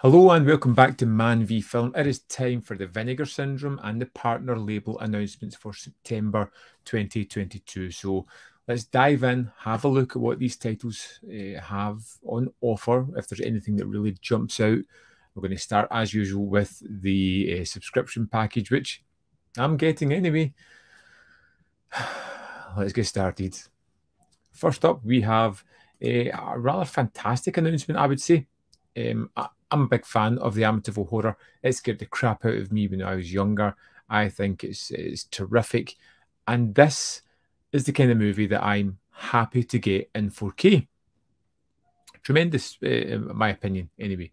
Hello and welcome back to ManVFilm. It is time for the Vinegar Syndrome and the partner label announcements for September 2022. So let's dive in, have a look at what these titles have on offer, if there's anything that really jumps out. We're going to start, as usual, with the subscription package, which I'm getting anyway. Let's get started. First up, we have a rather fantastic announcement, I would say. I'm a big fan of the Amityville Horror. It scared the crap out of me when I was younger. I think it's terrific. And this is the kind of movie that I'm happy to get in 4K. Tremendous, in my opinion, anyway.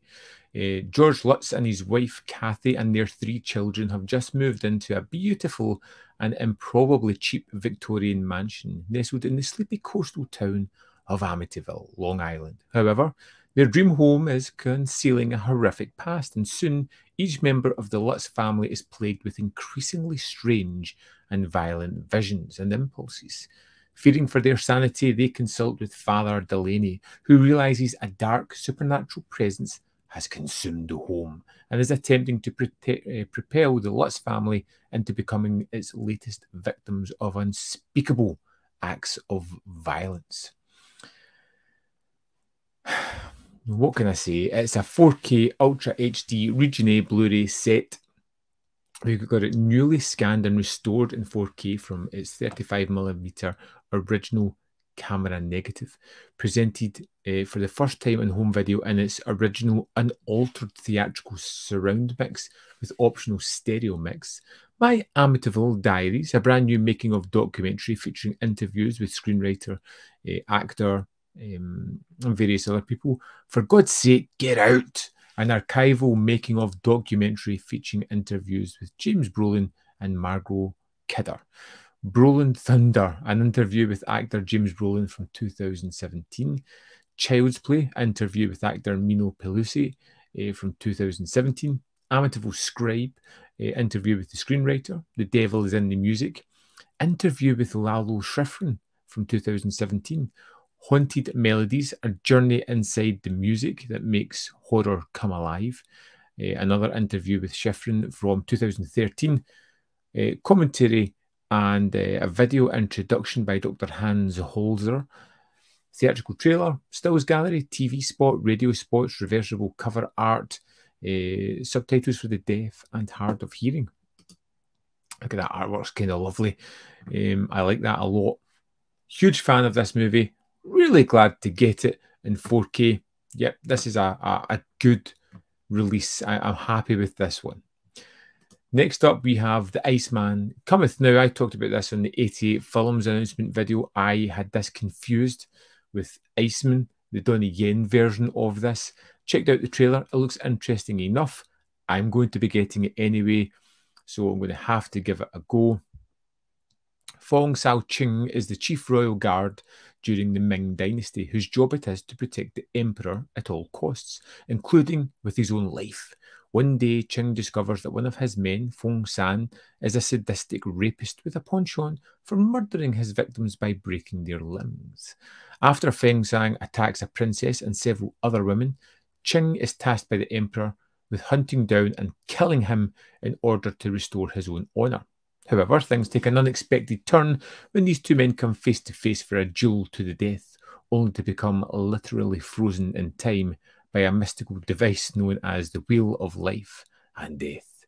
George Lutz and his wife Kathy and their 3 children have just moved into a beautiful and improbably cheap Victorian mansion nestled in the sleepy coastal town of Amityville, Long Island. However, their dream home is concealing a horrific past, and soon each member of the Lutz family is plagued with increasingly strange and violent visions and impulses. Fearing for their sanity, they consult with Father Delaney, who realizes a dark supernatural presence has consumed the home and is attempting to propel the Lutz family into becoming its latest victims of unspeakable acts of violence. What can I say? It's a 4K Ultra HD Region A Blu-ray set. We've got it newly scanned and restored in 4K from its 35mm original camera negative, presented for the first time in home video in its original unaltered theatrical surround mix with optional stereo mix. My Amityville Diaries, a brand new making of documentary featuring interviews with screenwriter, actor, and various other people. For God's sake, get out! An archival making of documentary featuring interviews with James Brolin and Margot Kidder. Brolin Thunder, an interview with actor James Brolin from 2017. Child's Play, interview with actor Mino Pelusi from 2017. Amityville Scribe, interview with the screenwriter. The Devil is in the Music. Interview with Lalo Schifrin from 2017. Haunted Melodies, a journey inside the music that makes horror come alive. Another interview with Schifrin from 2013. Commentary and a video introduction by Dr. Hans Holzer. Theatrical trailer, stills gallery, TV spot, radio spots, reversible cover art, subtitles for the deaf and hard of hearing. Look at that artwork's kind of lovely. I like that a lot. Huge fan of this movie. Really glad to get it in 4K. Yep, this is a good release. I'm happy with this one. Next up, we have The Aceman Cometh. Now, I talked about this on the 88 Films announcement video. I had this confused with Aceman, the Donnie Yen version of this. Checked out the trailer. It looks interesting enough. I'm going to be getting it anyway, so I'm going to have to give it a go. Fong Sao Ching is the chief royal guard during the Ming Dynasty, whose job it is to protect the emperor at all costs, including with his own life. One day, Ching discovers that one of his men, Fong San, is a sadistic rapist with a penchant for murdering his victims by breaking their limbs. After Feng Sang attacks a princess and several other women, Ching is tasked by the emperor with hunting down and killing him in order to restore his own honour. However, things take an unexpected turn when these 2 men come face to face for a duel to the death, only to become literally frozen in time by a mystical device known as the Wheel of Life and Death.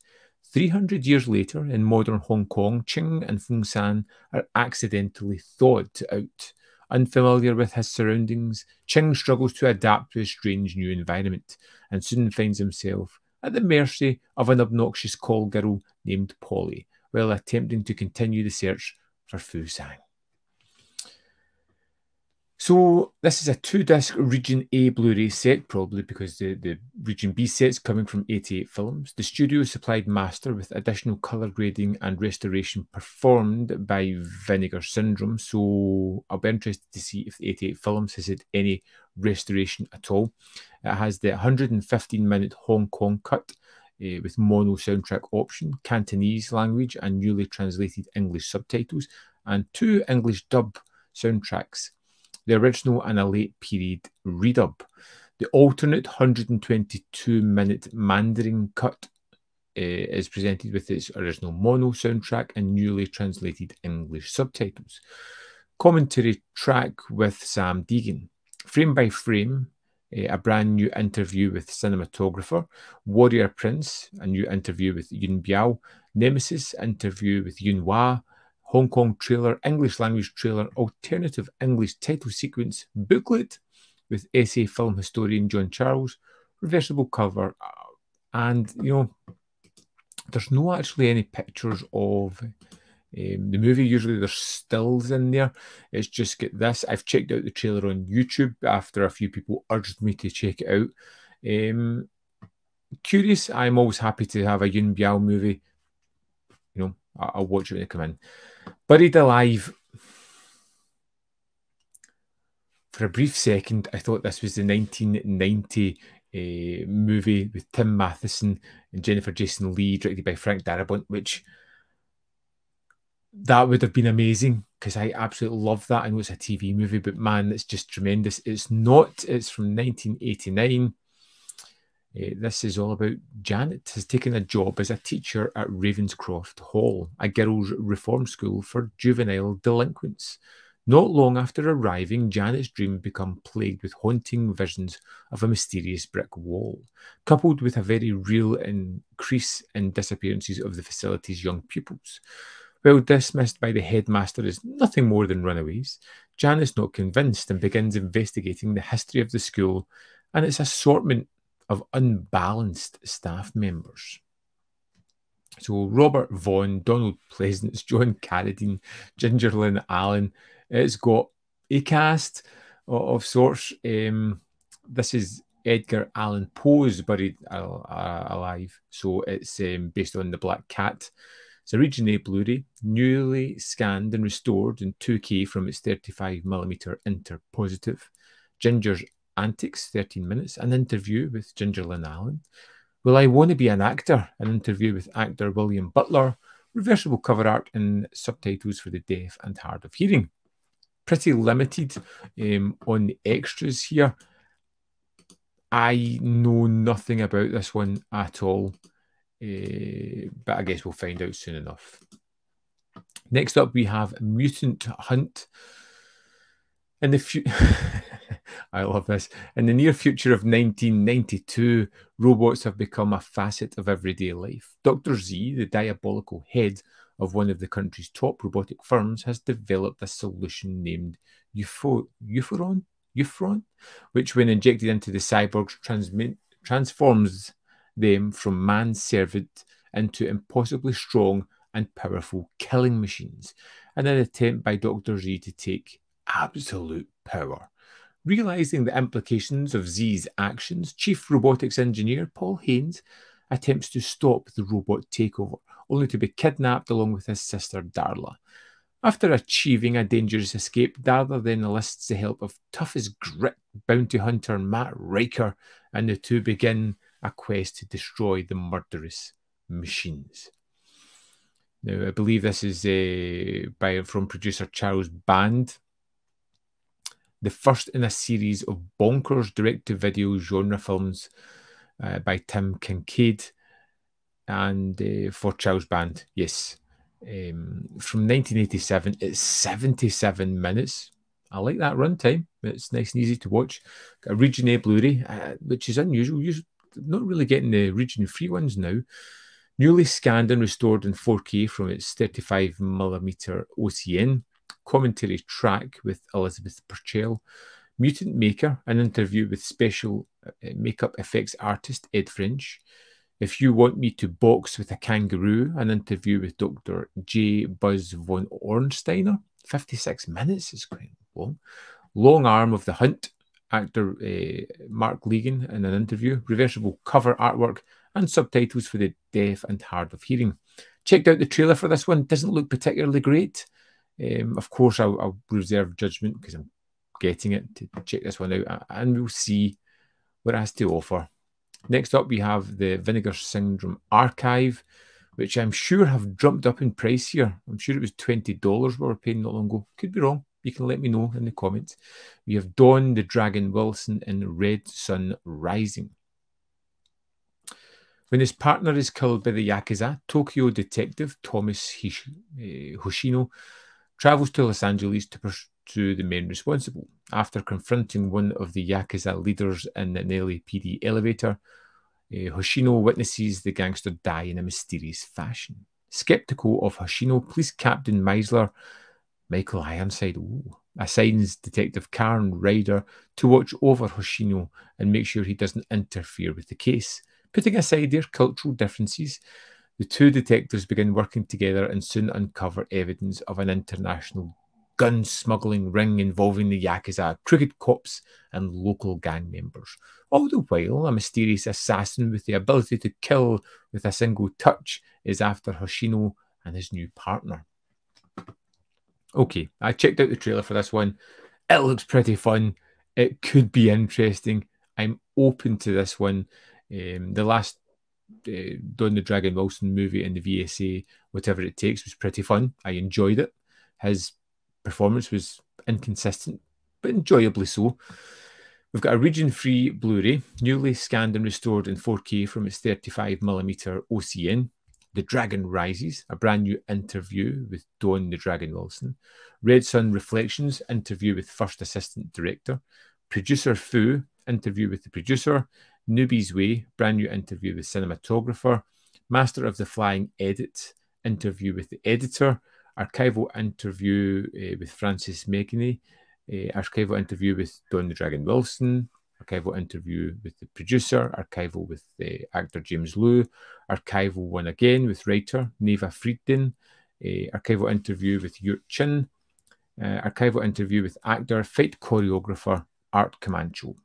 300 years later, in modern Hong Kong, Ching and Fung San are accidentally thawed out. Unfamiliar with his surroundings, Ching struggles to adapt to a strange new environment and soon finds himself at the mercy of an obnoxious call girl named Polly, while attempting to continue the search for Fu Sang. So this is a 2-disc Region A Blu-ray set, probably because the Region B set's coming from 88 Films. The studio supplied master with additional colour grading and restoration performed by Vinegar Syndrome. So I'll be interested to see if 88 Films has had any restoration at all. It has the 115-minute Hong Kong cut, with mono soundtrack option, Cantonese language and newly translated English subtitles, and 2 English dub soundtracks, the original and a late period redub. The alternate 122-minute Mandarin cut is presented with its original mono soundtrack and newly translated English subtitles. Commentary track with Sam Deegan. Frame by frame, a brand new interview with cinematographer. Warrior Prince, a new interview with Yun Biao. Nemesis, interview with Yun Hua. Hong Kong trailer, English language trailer, alternative English title sequence, booklet with essay film historian John Charles, reversible cover, and there's no actually any pictures of the movie. Usually there's stills in there. It's just got this. I've checked out the trailer on YouTube after a few people urged me to check it out. Curious. I'm always happy to have a Yun Biao movie. I'll watch it when they come in. Buried Alive. For a brief second, I thought this was the 1990 movie with Tim Matheson and Jennifer Jason Leigh, directed by Frank Darabont, which that would have been amazing because I absolutely love that. I know it's a TV movie, but man, it's just tremendous. It's not. It's from 1989. This is all about Janet has taken a job as a teacher at Ravenscroft Hall, a girls' reform school for juvenile delinquents. Not long after arriving, Janet's dreams become plagued with haunting visions of a mysterious brick wall, coupled with a very real increase in disappearances of the facility's young pupils. While dismissed by the headmaster as nothing more than runaways, Janet's not convinced and begins investigating the history of the school and its assortment of unbalanced staff members. So Robert Vaughn, Donald Pleasance, John Carradine, Ginger Lynn Allen. It's got a cast of sorts. This is Edgar Allan Poe's Buried Alive. So it's based on The Black Cat. It's a Region A Blu-ray, newly scanned and restored in 2K from its 35mm interpositive. Ginger's Antics, 13 minutes. An interview with Ginger Lynn Allen. Will I Want to Be an Actor? An interview with actor William Butler. Reversible cover art and subtitles for the deaf and hard of hearing. Pretty limited on the extras here. I know nothing about this one at all, but I guess we'll find out soon enough. Next up, we have Mutant Hunt. In the I love this. In the near future of 1992, robots have become a facet of everyday life. Dr. Z, the diabolical head of one of the country's top robotic firms, has developed a solution named Euphoron, which, when injected into the cyborgs, transforms them from manservant into impossibly strong and powerful killing machines, in an attempt by Dr. Z to take absolute power. Realizing the implications of Z's actions, Chief Robotics Engineer Paul Haynes attempts to stop the robot takeover, only to be kidnapped along with his sister Darla. After achieving a dangerous escape, Darla then enlists the help of tough as grit bounty hunter Matt Riker, and the two begin a quest to destroy the murderous machines. Now, I believe this is from producer Charles Band. The first in a series of bonkers direct-to-video genre films by Tim Kincaid and for Charles Band, yes. From 1987, it's 77 minutes. I like that runtime. It's nice and easy to watch. Got a Region A Blu-ray, which is unusual. You're not really getting the Region Free ones now. Newly scanned and restored in 4K from its 35mm OCN. Commentary track with Elizabeth Purcell. Mutant Maker, an interview with special makeup effects artist Ed French. If You Want Me to Box with a Kangaroo, an interview with Dr. J. Buzz von Ornsteiner. 56 minutes is quite long. Long Arm of the Hunt, actor Mark Legan in an interview. Reversible cover artwork and subtitles for the deaf and hard of hearing. Checked out the trailer for this one. Doesn't look particularly great. Of course, I'll reserve judgment because I'm getting it to check this one out, and we'll see what it has to offer. Next up, we have the Vinegar Syndrome Archive, which I'm sure have jumped up in price here. I'm sure it was $20 we were paying not long ago. Could be wrong. You can let me know in the comments. We have Dawn the Dragon Wilson in Red Sun Rising. When his partner is killed by the Yakuza, Tokyo detective Thomas Hoshino travels to Los Angeles to pursue the men responsible. After confronting one of the Yakuza leaders in an LAPD elevator, Hoshino witnesses the gangster die in a mysterious fashion. Skeptical of Hoshino, Police Captain Meisler, Michael Ironside, assigns Detective Karen Ryder to watch over Hoshino and make sure he doesn't interfere with the case. Putting aside their cultural differences, the two detectives begin working together and soon uncover evidence of an international gun smuggling ring involving the Yakuza, crooked cops, and local gang members. All the while, a mysterious assassin with the ability to kill with a single touch is after Hoshino and his new partner. Okay, I checked out the trailer for this one. It looks pretty fun. It could be interesting. I'm open to this one. The last Don the Dragon Wilson movie in the VSA, Whatever It Takes, was pretty fun. I enjoyed it. His performance was inconsistent, but enjoyably so. We've got a region-free Blu-ray, newly scanned and restored in 4K from its 35mm OCN. The Dragon Rises, a brand new interview with Dawn the Dragon Wilson. Red Sun Reflections, interview with First Assistant Director. Producer Fu, interview with the producer. Newbie's Way, brand new interview with cinematographer. Master of the Flying Edit, interview with the editor. Archival interview with Francis Megany. Archival interview with Dawn the Dragon Wilson. Archival interview with the producer. Archival with the actor James Liu. Archival one again with writer Neva Friedden. Archival interview with Yurt Chin. Archival interview with actor, fight choreographer Art Camacho.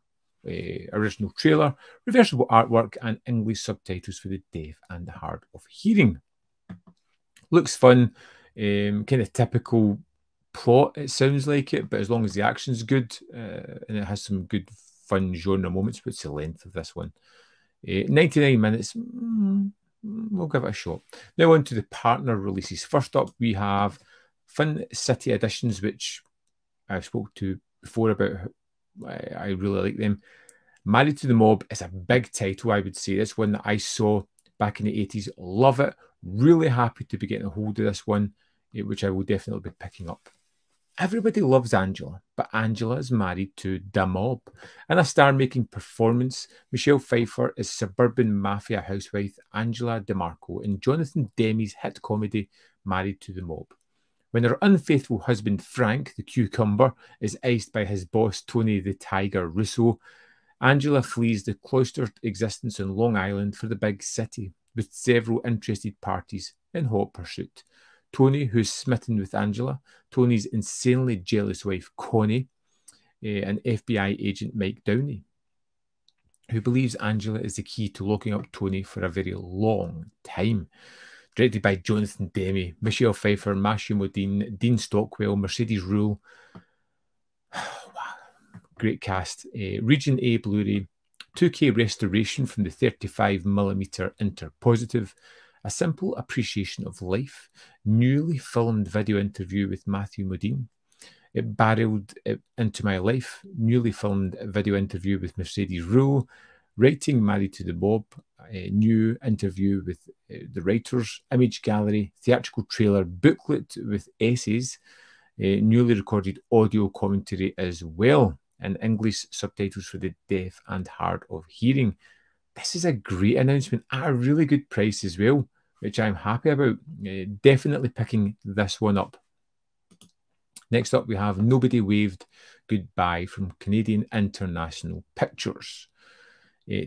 Original trailer, reversible artwork, and English subtitles for the deaf and the hard of hearing. Looks fun, kind of typical plot, it sounds like it, but as long as the action's good and it has some good fun genre moments. What's the length of this one? 99 minutes. We'll give it a shot. Now on to the partner releases. First up, we have Fun City Editions, which I've spoke to before about. I really like them. Married to the Mob is a big title, I would say. It's one that I saw back in the 80s. Love it. Really happy to be getting a hold of this one, which I will definitely be picking up. Everybody loves Angela, but Angela is married to the Mob. In a star-making performance, Michelle Pfeiffer is suburban mafia housewife Angela DeMarco in Jonathan Demme's hit comedy Married to the Mob. When her unfaithful husband Frank, the cucumber, is iced by his boss Tony the Tiger Russo, Angela flees the cloistered existence on Long Island for the big city, with several interested parties in hot pursuit. Tony, who's smitten with Angela, Tony's insanely jealous wife Connie, and FBI agent Mike Downey, who believes Angela is the key to locking up Tony for a very long time. Directed by Jonathan Demme, Michelle Pfeiffer, Matthew Modine, Dean Stockwell, Mercedes Ruehl. Wow, great cast. Region A Blu-ray, 2K restoration from the 35mm interpositive, a simple appreciation of life, newly filmed video interview with Matthew Modine. It barreled into my life, newly filmed video interview with Mercedes Ruehl. Writing Married to the Mob, a new interview with the writers, image gallery, theatrical trailer, booklet with essays, newly recorded audio commentary as well, and English subtitles for the deaf and hard of hearing. This is a great announcement at a really good price as well, which I'm happy about. Definitely picking this one up. Next up, we have Nobody Waved Goodbye from Canadian International Pictures.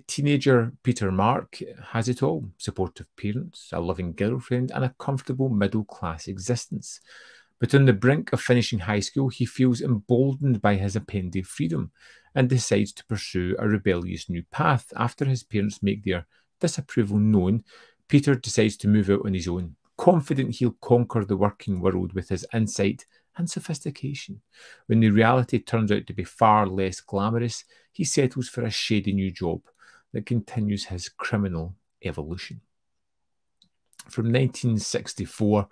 Teenager Peter Mark has it all: supportive parents, a loving girlfriend, and a comfortable middle-class existence. But on the brink of finishing high school, he feels emboldened by his impending freedom and decides to pursue a rebellious new path. After his parents make their disapproval known, Peter decides to move out on his own, confident he'll conquer the working world with his insight and sophistication. When the reality turns out to be far less glamorous, he settles for a shady new job that continues his criminal evolution. From 1964,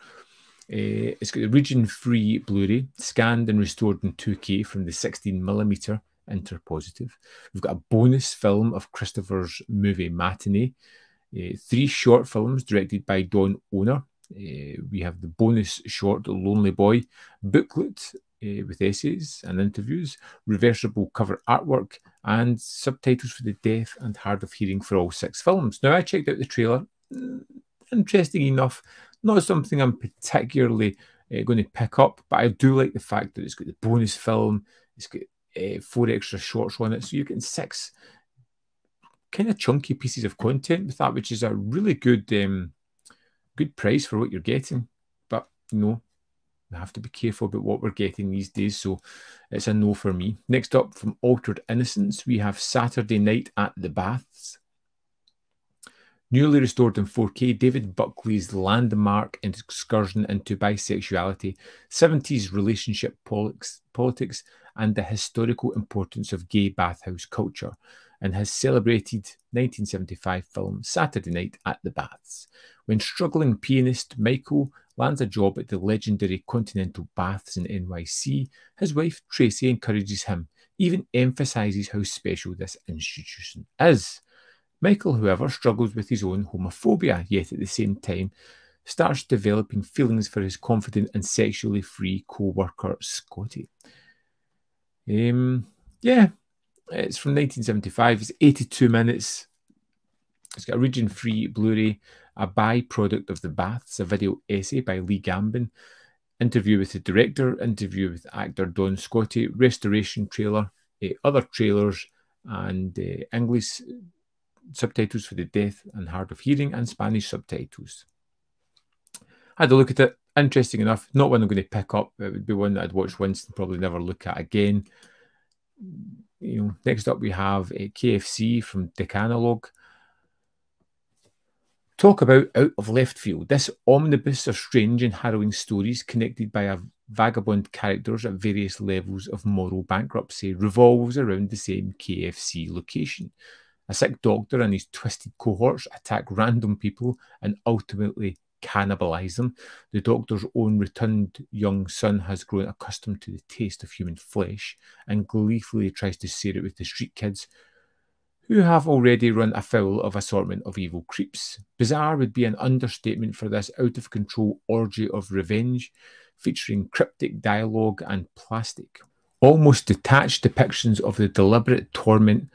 It's got the region-free Blu-ray, scanned and restored in 2K from the 16mm interpositive. We've got a bonus film of Christopher's movie Matinee, 3 short films directed by Don Owner. We have the bonus short, The Lonely Boy, booklet with essays and interviews, reversible cover artwork, and subtitles for the deaf and hard of hearing for all 6 films. Now, I checked out the trailer. Interesting enough, not something I'm particularly going to pick up, but I do like the fact that it's got the bonus film, it's got 4 extra shorts on it, so you're getting 6 kind of chunky pieces of content with that, which is a really good good price for what you're getting. But you know, we have to be careful about what we're getting these days, so it's a no for me. Next up, from Altered Innocence, we have Saturday Night at the Baths. Newly restored in 4K, David Buckley's landmark excursion into bisexuality, 70s relationship politics, and the historical importance of gay bathhouse culture, and his celebrated 1975 film Saturday Night at the Baths. When struggling pianist Michael lands a job at the legendary Continental Baths in NYC, his wife Tracy encourages him, even emphasises how special this institution is. Michael, however, struggles with his own homophobia, yet at the same time starts developing feelings for his confident and sexually free co-worker, Scotty. Yeah, it's from 1975. It's 82 minutes. It's got a region-free Blu-ray, a byproduct of The Baths, a video essay by Lee Gambin, interview with the director, interview with actor Don Scotty, restoration trailer, other trailers, and English subtitles for the deaf and hard of hearing, and Spanish subtitles. I had a look at it. Interesting enough. Not one I'm going to pick up. It would be one that I'd watch once and probably never look at again. You know, next up we have KFC from Decalogue. Talk about out of left field. This omnibus of strange and harrowing stories connected by a vagabond characters at various levels of moral bankruptcy revolves around the same KFC location. A sick doctor and his twisted cohorts attack random people and ultimately cannibalize them. The doctor's own returned young son has grown accustomed to the taste of human flesh and gleefully tries to share it with the street kids, who have already run afoul of assortment of evil creeps. Bizarre would be an understatement for this out-of-control orgy of revenge, featuring cryptic dialogue and plastic, almost detached depictions of the deliberate torment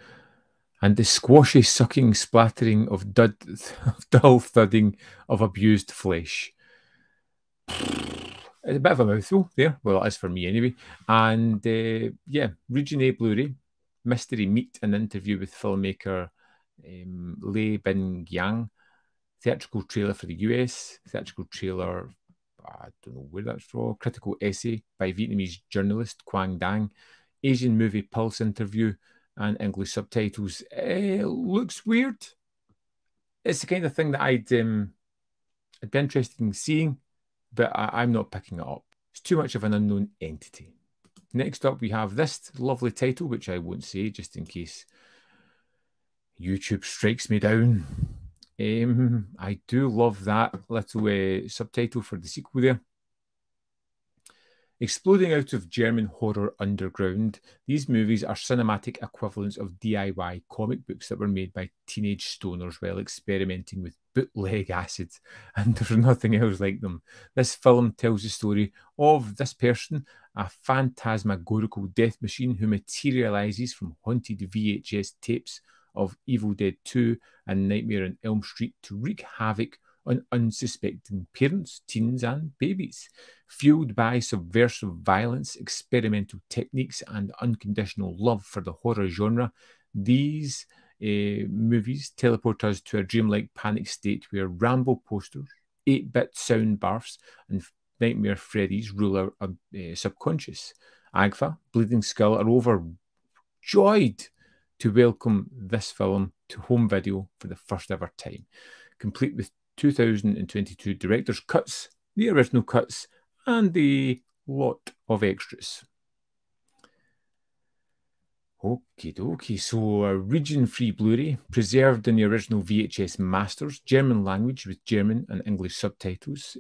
and the squashy sucking splattering of dull thudding of abused flesh. It's a bit of a mouthful there. Well, it is for me anyway. And yeah, Region A Blu-ray, mystery meet, an interview with filmmaker Lei Bin Yang, theatrical trailer for the US, theatrical trailer, I don't know where that's from, critical essay by Vietnamese journalist Quang Dang, Asian movie Pulse interview, and English subtitles. Looks weird. It's the kind of thing that I'd be interested in seeing, but I'm not picking it up. It's too much of an unknown entity. Next up, we have this lovely title, which I won't say just in case YouTube strikes me down. I do love that little subtitle for the sequel there. Exploding out of German horror underground, these movies are cinematic equivalents of DIY comic books that were made by teenage stoners while experimenting with bootleg acid, and there's nothing else like them. This film tells the story of this person, a phantasmagorical death machine who materializes from haunted VHS tapes of Evil Dead 2 and Nightmare on Elm Street to wreak havoc on unsuspecting parents, teens, and babies. Fueled by subversive violence, experimental techniques, and unconditional love for the horror genre, these movies teleport us to a dreamlike panic state where Rambo posters, 8-bit sound barfs, and Nightmare Freddy's rule our subconscious. Agfa, Bleeding Skull are overjoyed to welcome this film to home video for the first ever time, complete with 2022 director's cuts, the original cuts, and a lot of extras. Okie dokie, so a region-free Blu-ray, preserved in the original VHS masters, German language with German and English subtitles.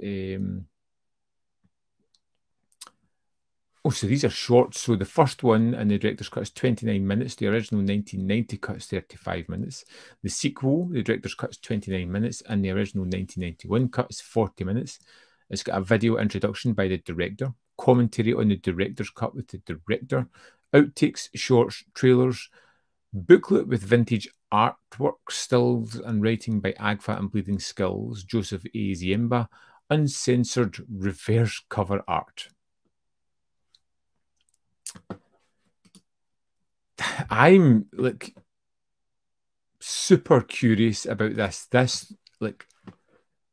Oh, so these are shorts. So the first one in the director's cut is 29 minutes. The original 1990 cut is 35 minutes. The sequel, the director's cut is 29 minutes, and the original 1991 cut is 40 minutes. It's got a video introduction by the director, commentary on the director's cut with the director, outtakes, shorts, trailers, booklet with vintage artwork, stills and writing by Agfa and Bleeding Skulls, Joseph A. Ziemba, uncensored reverse cover art. I'm like super curious about this. This like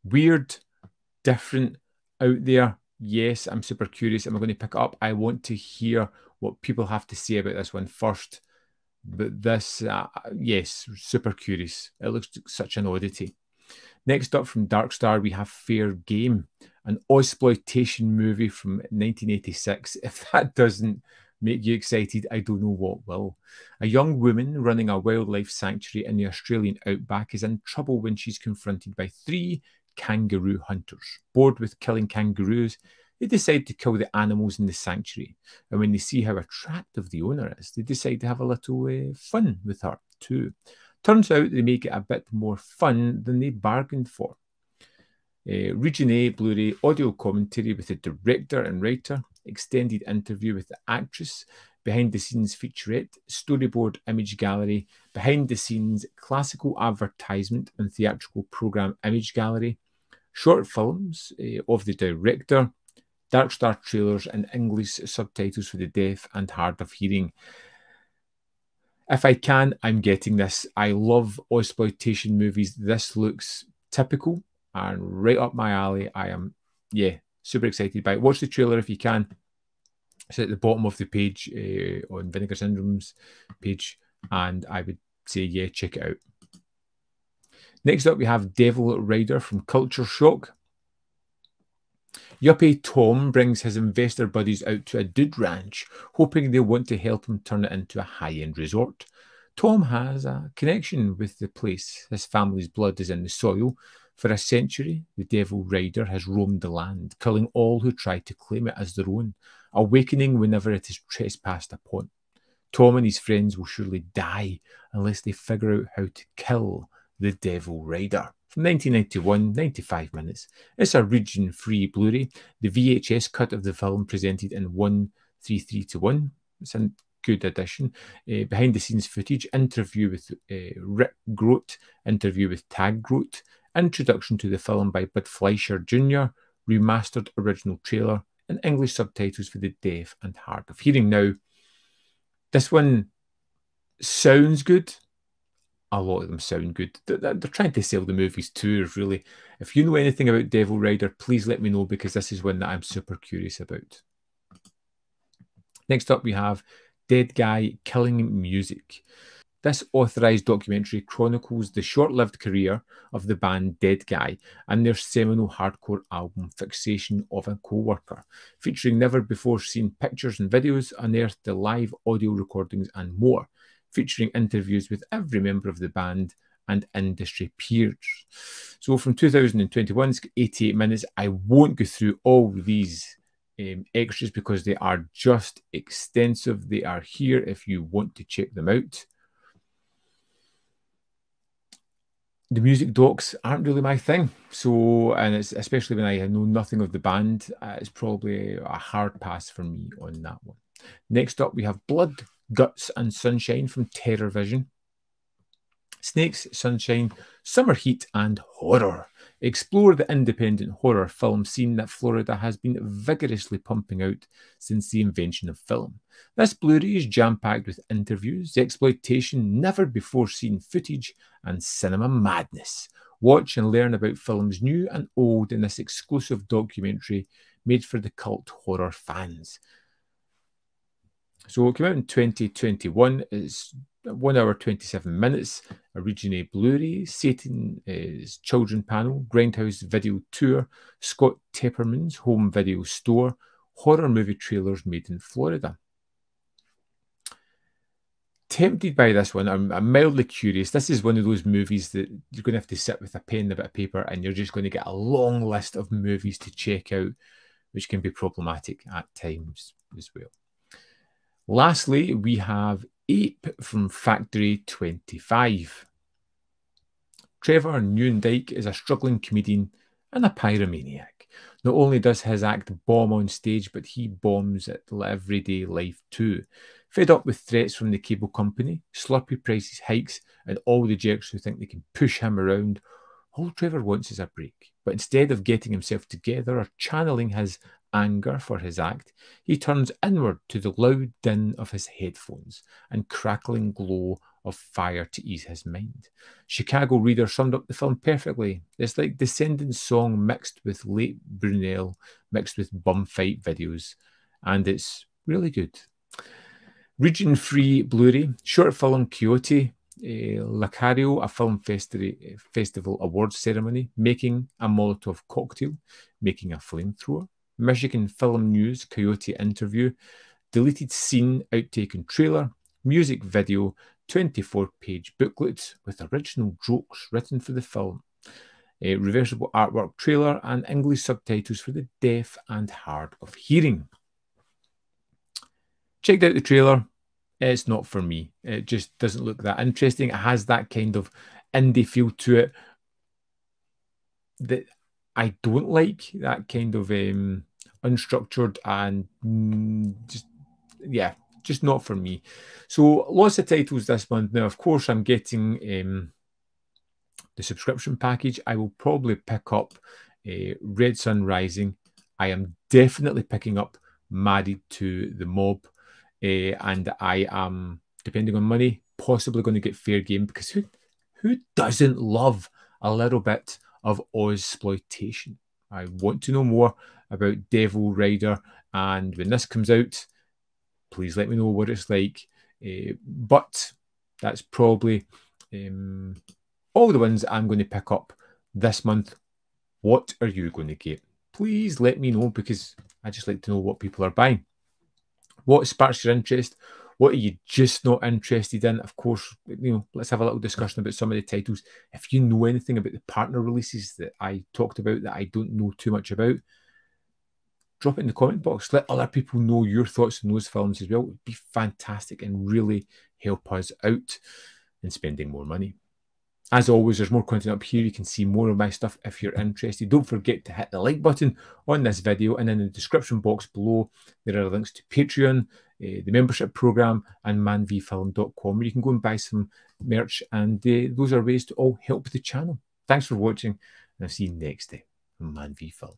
weird, different, out there. Yes, I'm super curious. Am I going to pick it up? I want to hear what people have to say about this one first. But this, yes, super curious. It looks like such an oddity. Next up from Darkstar, we have Fair Game, an Ozploitation movie from 1986. If that doesn't make you excited, I don't know what will. A young woman running a wildlife sanctuary in the Australian outback is in trouble when she's confronted by 3 kangaroo hunters. Bored with killing kangaroos, they decide to kill the animals in the sanctuary. And when they see how attractive the owner is, they decide to have a little fun with her too. Turns out they make it a bit more fun than they bargained for. Region A Blu-ray audio commentary with the director and writer, extended interview with the actress, behind-the-scenes featurette, storyboard image gallery, behind-the-scenes classical advertisement and theatrical program image gallery, short films of the director, Darkstar trailers and English subtitles for the deaf and hard of hearing. If I can, I'm getting this. I love Ozploitation movies. This looks typical and right up my alley. I am, super excited by it. Watch the trailer if you can. It's at the bottom of the page on Vinegar Syndrome's page, and I would say, check it out. Next up, we have Devil Rider from Culture Shock. Yuppie Tom brings his investor buddies out to a dude ranch, hoping they'll want to help him turn it into a high-end resort. Tom has a connection with the place. His family's blood is in the soil. For a century, the Devil Rider has roamed the land, killing all who try to claim it as their own, awakening whenever it is trespassed upon. Tom and his friends will surely die unless they figure out how to kill the Devil Rider. From 1991, 95 minutes. It's a region-free Blu-ray. The VHS cut of the film presented in 1:33:1. It's a good addition. Behind-the-scenes footage, interview with Rick Grote, interview with Tag Grote, introduction to the film by Bud Fleischer Jr., remastered original trailer, and English subtitles for the deaf and hard of hearing. Now, this one sounds good. A lot of them sound good. They're trying to sell the movies too, really. If you know anything about Devil Rider, please let me know, because this is one that I'm super curious about. Next up, we have Dead Guy Killing Music. This authorised documentary chronicles the short-lived career of the band Dead Guy and their seminal hardcore album Fixation of a Co-Worker, featuring never-before-seen pictures and videos, unearthed the live audio recordings and more, featuring interviews with every member of the band and industry peers. So from 2021, it's 88 minutes. I won't go through all these extras because they are just extensive. They are here if you want to check them out. The music docs aren't really my thing. So, and it's especially when I know nothing of the band, it's probably a hard pass for me on that one. Next up, we have Blood, Guts and Sunshine from Terror Vision. Snakes, Sunshine, Summer Heat and Horror. Explore the independent horror film scene that Florida has been vigorously pumping out since the invention of film. This Blu-ray is jam-packed with interviews, exploitation, never-before-seen footage, and cinema madness. Watch and learn about films new and old in this exclusive documentary made for the cult horror fans. So it came out in 2021. It's 1 hour 27 minutes. A Region A Blu-ray, Satan's Children Panel, Grindhouse Video Tour, Scott Tepperman's Home Video Store, horror movie trailers made in Florida. Tempted by this one. I'm mildly curious. This is one of those movies that you're going to have to sit with a pen and a bit of paper, and you're just going to get a long list of movies to check out which can be problematic at times as well. Lastly, we have Ape from Factory 25. Trevor Newendike is a struggling comedian and a pyromaniac. Not only does his act bomb on stage, but he bombs at everyday life too. Fed up with threats from the cable company, slurpy prices hikes, and all the jerks who think they can push him around, all Trevor wants is a break. But instead of getting himself together or channeling his anger for his act, he turns inward to the loud din of his headphones and crackling glow of fire to ease his mind. Chicago Reader summed up the film perfectly. It's like Descendants song mixed with late Brunel, mixed with bum fight videos, and it's really good. Region-free Blu-ray, short film Quixote, Lacario, a film festival awards ceremony, making a Molotov cocktail, making a flamethrower, Michigan Film News Coyote interview, deleted scene, outtake and trailer, music video, 24-page booklet with original jokes written for the film, a reversible artwork trailer, and English subtitles for the deaf and hard of hearing. Checked out the trailer. It's not for me. It just doesn't look that interesting. It has that kind of indie feel to it that I don't like, that kind of unstructured and just not for me. So lots of titles this month. Now, of course, I'm getting the subscription package. I will probably pick up Red Sun Rising. I am definitely picking up Married to the Mob. And I am, depending on money, possibly going to get Fair Game, because who doesn't love a little bit of Ozploitation? I want to know more about Devil Rider, and when this comes out, please let me know what it's like. But that's probably all the ones I'm going to pick up this month. What are you going to get? Please let me know, because I just like to know what people are buying. What sparks your interest? What are you just not interested in? Of course, let's have a little discussion about some of the titles. If you know anything about the partner releases that I talked about that I don't know too much about, drop it in the comment box. Let other people know your thoughts on those films as well. It would be fantastic and really help us out in spending more money. As always, there's more content up here. You can see more of my stuff if you're interested. Don't forget to hit the like button on this video, and in the description box below, there are links to Patreon, the membership program, and ManVFilm.com, where you can go and buy some merch, and those are ways to all help the channel. Thanks for watching, and I'll see you next time on ManVFilm.